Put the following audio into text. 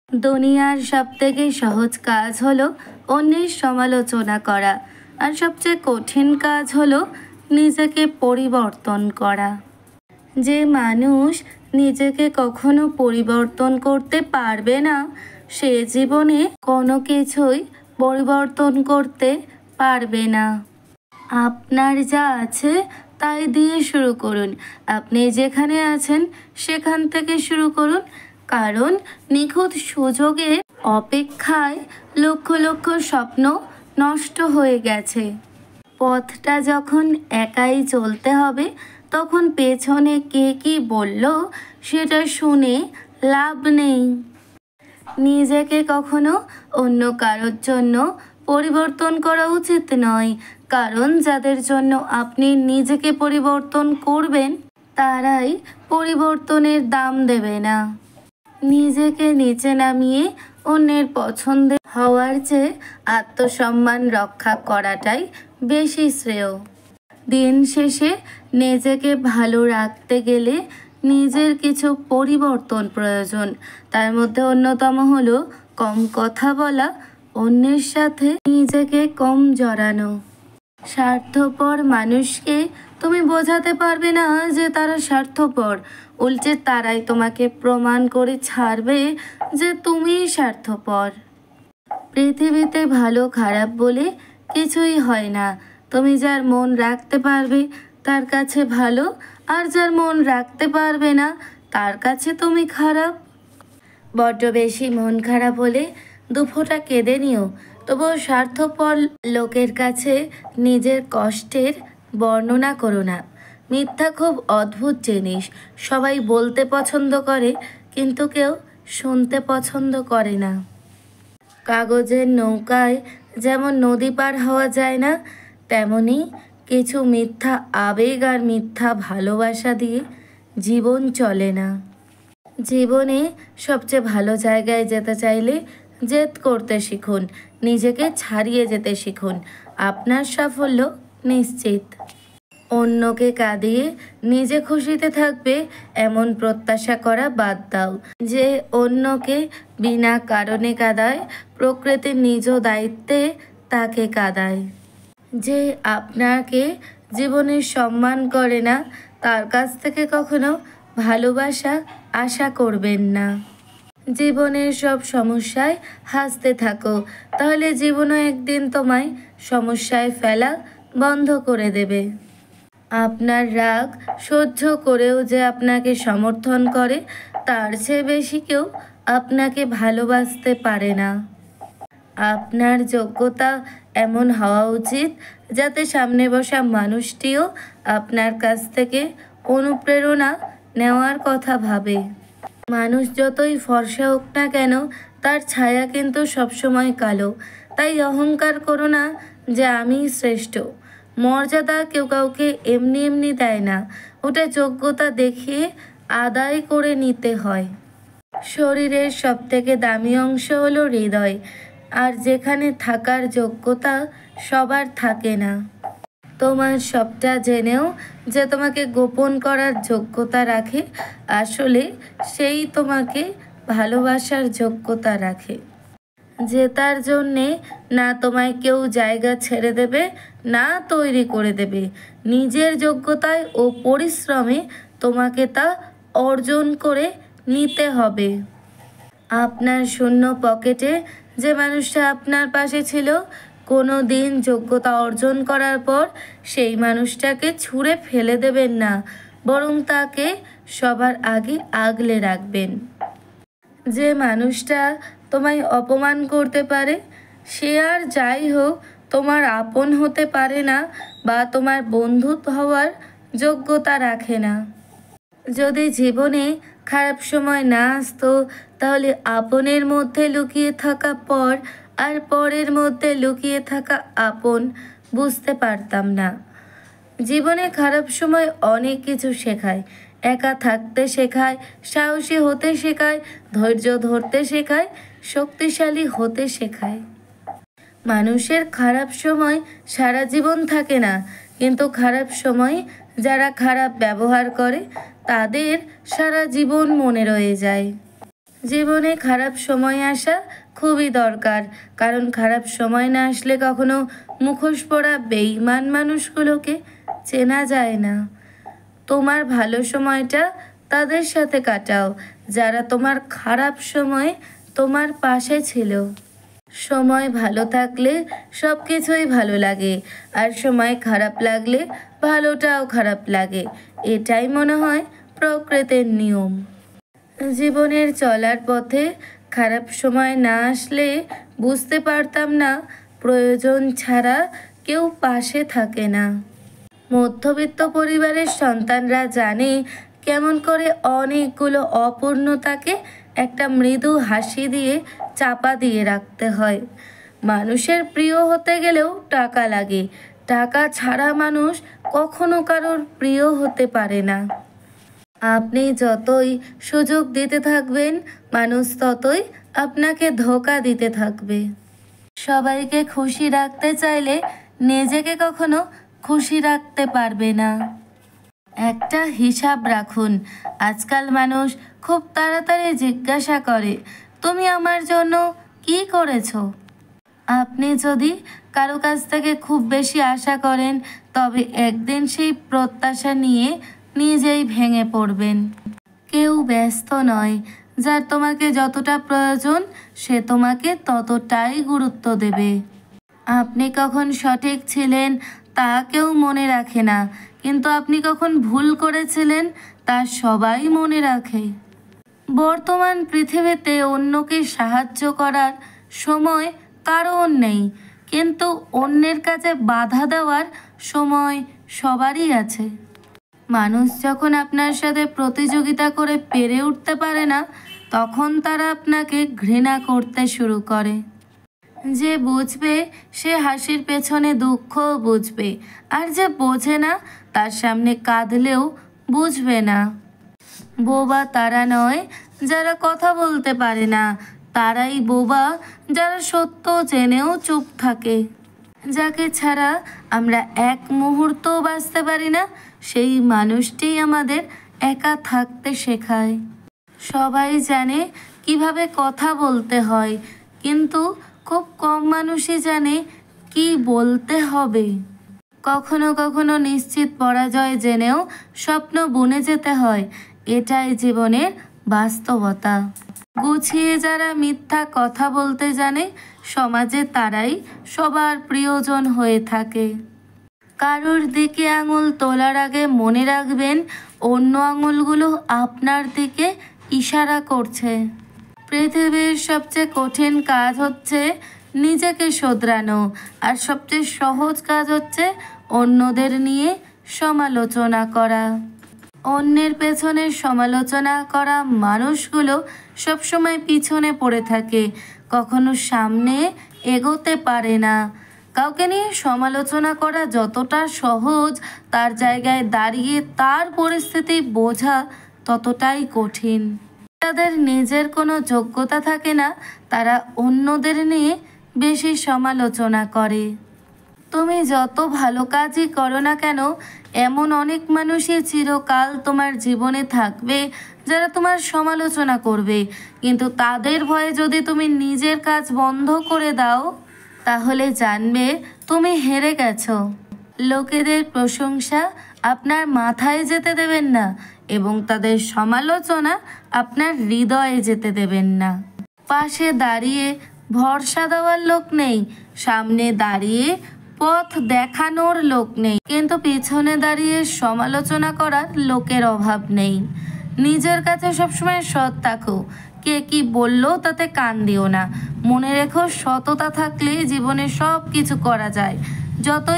দুনিয়ার সবথেকে সহজ কাজ হলো অন্যের সমালোচনা করা, আর সবচেয়ে কঠিন কাজ হলো নিজেকে পরিবর্তন করা। যে মানুষ নিজেকে কখনো পরিবর্তন করতে পারবে না, সে জীবনে কোনো কিছুই পরিবর্তন করতে পারবে না। আপনার যা আছে তাই দিয়ে শুরু করুন। আপনি যেখানে আছেন সেখান থেকে শুরু করুন, কারণ নিখুঁত সুযোগের অপেক্ষায় লক্ষ লক্ষ স্বপ্ন নষ্ট হয়ে গেছে। পথটা যখন একাই চলতে হবে, তখন পেছনে কে কি বলল সেটা শুনে লাভ নেই। নিজেকে কখনো অন্য কারোর জন্য পরিবর্তন করা উচিত নয়, কারণ যাদের জন্য আপনি নিজেকে পরিবর্তন করবেন তারাই পরিবর্তনের দাম দেবে না। নিজেকে নিচে নামিয়ে অন্যের পছন্দের হওয়ার চেয়ে আত্মসম্মান রক্ষা করাটাই বেশি শ্রেয়। দিন শেষে নিজেকে ভালো রাখতে গেলে নিজের কিছু পরিবর্তন প্রয়োজন। তার মধ্যে অন্যতম হলো কম কথা বলা, অন্যের সাথে নিজেকে কম জড়ানো। স্বার্থপর মানুষকে তুমি বোঝাতে পারবে না যে তারা স্বার্থপর, উল্টে তারাই তোমাকে প্রমাণ করে ছাড়বে যে তুমিই স্বার্থপর। পৃথিবীতে ভালো খারাপ বলে কিছুই হয় না। তুমি যার মন রাখতে পারবে তার কাছে ভালো, আর যার মন রাখতে পারবে না তার কাছে তুমি খারাপ। বড্ড বেশি মন খারাপ হলে দুফোঁটা কেঁদে নিও, তবুও স্বার্থপর লোকের কাছে নিজের কষ্টের বর্ণনা করো না। মিথ্যা খুব অদ্ভুত জিনিস। সবাই বলতে পছন্দ করে, কিন্তু কেউ শুনতে পছন্দ করে না। কাগজের নৌকায় যেমন নদী পার হওয়া যায় না, তেমনি কিছু মিথ্যা আবেগ আর মিথ্যা ভালোবাসা দিয়ে জীবন চলে না। জীবনে সবচেয়ে ভালো জায়গায় যেতে চাইলে জেদ করতে শিখুন, নিজেকে ছাড়িয়ে যেতে শিখুন। আপনার সাফল্য নিশ্চিত। অন্যকে কাঁদিয়ে নিজে খুশিতে থাকবে এমন প্রত্যাশা করা বাদ দাও। যে অন্যকে বিনা কারণে কাঁদায়, প্রকৃতির নিজ দায়িত্বে তাকে কাঁদায়। যে আপনাকে জীবনের সম্মান করে না, তার কাছ থেকে কখনো ভালোবাসা আশা করবেন না। জীবনের সব সমস্যায় হাসতে থাকো, তাহলে জীবনও একদিন তোমায় সমস্যায় ফেলা বন্ধ করে দেবে। আপনার রাগ সহ্য করেও যে আপনাকে সমর্থন করে, তার চেয়ে বেশি কেউ আপনাকে ভালোবাসতে পারে না। আপনার যোগ্যতা এমন হওয়া উচিত যাতে সামনে বসা মানুষটিও আপনার কাছ থেকে অনুপ্রেরণা নেওয়ার কথা ভাবে। মানুষ যতই ফর্সা হোক না কেন, তার ছায়া কিন্তু সবসময় কালো। তাই অহংকার করো না যে আমি শ্রেষ্ঠ। মর্যাদা কেউ কাউকে এমনি এমনি দেয় না, ওটা যোগ্যতা দেখিয়ে আদায় করে নিতে হয়। শরীরের সবথেকে দামি অংশ হলো হৃদয়, আর যেখানে থাকার যোগ্যতা সবার থাকে না। তোমার সবটা জেনেও যে তোমাকে গোপন করার যোগ্যতা রাখে, আসলে সেই তোমাকে ভালোবাসার যোগ্যতা রাখে। জেতার জন্যে না তোমায় কেউ জায়গা ছেড়ে দেবে, না তৈরি করে দেবে। নিজের যোগ্যতায় ও পরিশ্রমে তোমাকে তা অর্জন করে নিতে হবে। আপনার শূন্য পকেটে যে মানুষটা আপনার পাশে ছিল, কোনো দিন যোগ্যতা অর্জন করার পর সেই মানুষটাকে ছুঁড়ে ফেলে দেবেন না, বরং তাকে সবার আগে আগলে রাখবেন। যে মানুষটা তোমায় অপমান করতে পারে, সে আর যাই হোক তোমার আপন হতে পারে না বা তোমার বন্ধু হওয়ার যোগ্যতা রাখে না। যদি জীবনে খারাপ সময় না আসতো, তাহলে আপনের মধ্যে লুকিয়ে থাকা পর আর পরের মধ্যে লুকিয়ে থাকা আপন বুঝতে পারতাম না। জীবনে খারাপ সময় অনেক কিছু শেখায়। একা থাকতে শেখায়, সাহসী হতে শেখায়, ধৈর্য ধরতে শেখায়, শক্তিশালী হতে শেখায়। মানুষের খারাপ সময় সারা জীবন থাকে না, কিন্তু খারাপ সময় যারা খারাপ ব্যবহার করে তাদের সারা জীবন মনে রয়ে যায়। জীবনে খারাপ সময় আসা খুবই দরকার, কারণ খারাপ সময় না আসলে কখনো মুখোশ পরা বেঈমান মানুষগুলোকে চেনা যায় না। তোমার ভালো সময়টা তাদের সাথে কাটাও যারা তোমার খারাপ সময় তোমার পাশে ছিল। সময় ভালো থাকলে সব কিছুই ভালো লাগে, আর সময় খারাপ লাগলে ভালোটাও খারাপ লাগে। এটাই মনে হয় প্রকৃতির নিয়ম। জীবনের চলার পথে খারাপ সময় না আসলে বুঝতে পারতাম না প্রয়োজন ছাড়া কেউ পাশে থাকে না। মধ্যবিত্ত পরিবারের সন্তানরা জানে কেমন করে অনেকগুলো অপূর্ণতাকে একটা মৃদু হাসি দিয়ে চাপা দিয়ে রাখতে হয়। মানুষের প্রিয় হতে গেলেও টাকা লাগে, টাকা ছাড়া মানুষ কখনো কারোর প্রিয় হতে পারে না। আপনি যতই সুযোগ দিতে থাকবেন, মানুষ ততই আপনাকে ধোঁকা দিতে থাকবে। সবাইকে খুশি রাখতে চাইলে নিজেকে কখনো খুশি রাখতে পারবে না। একটা হিসাব রাখুন। আজকাল মানুষ খুব তাড়াতাড়ি জিজ্ঞাসা করে, তুমি আমার জন্য কি করেছো? আপনি যদি কারো কাছ থেকে খুব বেশি আশা করেন, তবে একদিন সেই প্রত্যাশা নিয়ে নিজেই ভেঙে পড়বেন। কেউ ব্যস্ত নয়, যার তোমাকে যতটা প্রয়োজন সে তোমাকে ততটাই গুরুত্ব দেবে। আপনি কখন সঠিক ছিলেন তা কেউ মনে রাখে না, কিন্তু আপনি কখন ভুল করেছিলেন তা সবাই মনে রাখে। বর্তমান পৃথিবীতে অন্যকে সাহায্য করার সময় কারণ নেই, কিন্তু অন্যের কাছে বাধা দেওয়ার সময় সবারই আছে। মানুষ যখন আপনার সাথে প্রতিযোগিতা করে পেরে উঠতে পারে না, তখন তারা আপনাকে ঘৃণা করতে শুরু করে। যে বুঝবে সে হাসির পেছনে দুঃখও বুঝবে, আর যে বোঝে না তার সামনে কাঁদলেও বুঝবে না। বোবা তারা নয় যারা কথা বলতে পারে না, তারাই বোবা যারা সত্য জেনেও চুপ থাকে। যাকে ছাড়া আমরা এক মুহূর্তও বাঁচতে পারি না, সেই মানুষটিই আমাদের একা থাকতে শেখায়। সবাই জানে কিভাবে কথা বলতে হয়, কিন্তু খুব কম মানুষই জানে কি বলতে হবে। কখনো কখনো নিশ্চিত পরাজয় জেনেও স্বপ্ন বুনে যেতে হয়, এটাই জীবনের বাস্তবতা। গুছিয়ে যারা মিথ্যা কথা বলতে জানে, সমাজে তারাই সবার প্রিয়জন হয়ে থাকে। কারোর দিকে আঙুল তোলার আগে মনে রাখবেন অন্য আঙুলগুলো আপনার দিকে ইশারা করছে। পৃথিবীর সবচেয়ে কঠিন কাজ হচ্ছে নিজেকে শোধরানো, আর সবচেয়ে সহজ কাজ হচ্ছে অন্যদের নিয়ে সমালোচনা করা। অন্যের পেছনে সমালোচনা করা মানুষগুলো সবসময় পিছনে পড়ে থাকে, কখনো সামনে এগোতে পারে না। কাউকে নিয়ে সমালোচনা করা যতটা সহজ, তার জায়গায় দাঁড়িয়ে তার পরিস্থিতি বোঝা ততটাই কঠিন। তাদের নিজের কোনো যোগ্যতা থাকে না, তারা অন্যদের নিয়ে বেশি সমালোচনা করে। তুমি যত ভালো কাজই করো না কেন, এমন অনেক মানুষই চিরকাল তোমার জীবনে থাকবে যারা তোমার সমালোচনা করবে, কিন্তু তাদের ভয়ে যদি তুমি নিজের কাজ বন্ধ করে দাও, তাহলে জানবে তুমি হেরে গেছো। লোকেদের প্রশংসা আপনার মাথায় যেতে দেবেন না, এবং তাদের সমালোচনা আপনার হৃদয়ে যেতে দেবেন না। পাশে দাঁড়িয়ে ভরসা দেওয়ার লোক নেই, সামনে দাঁড়িয়ে পথ দেখানোর লোক নেই, কিন্তু পিছনে দাঁড়িয়ে সমালোচনা করার লোকের অভাব নেই। নিজের কাছে সবসময় সৎ থাকো, কে কি বললো তাতে কান দিও না। মনে রেখো, সততা থাকলে জীবনে সব কিছু করা যায়। যতই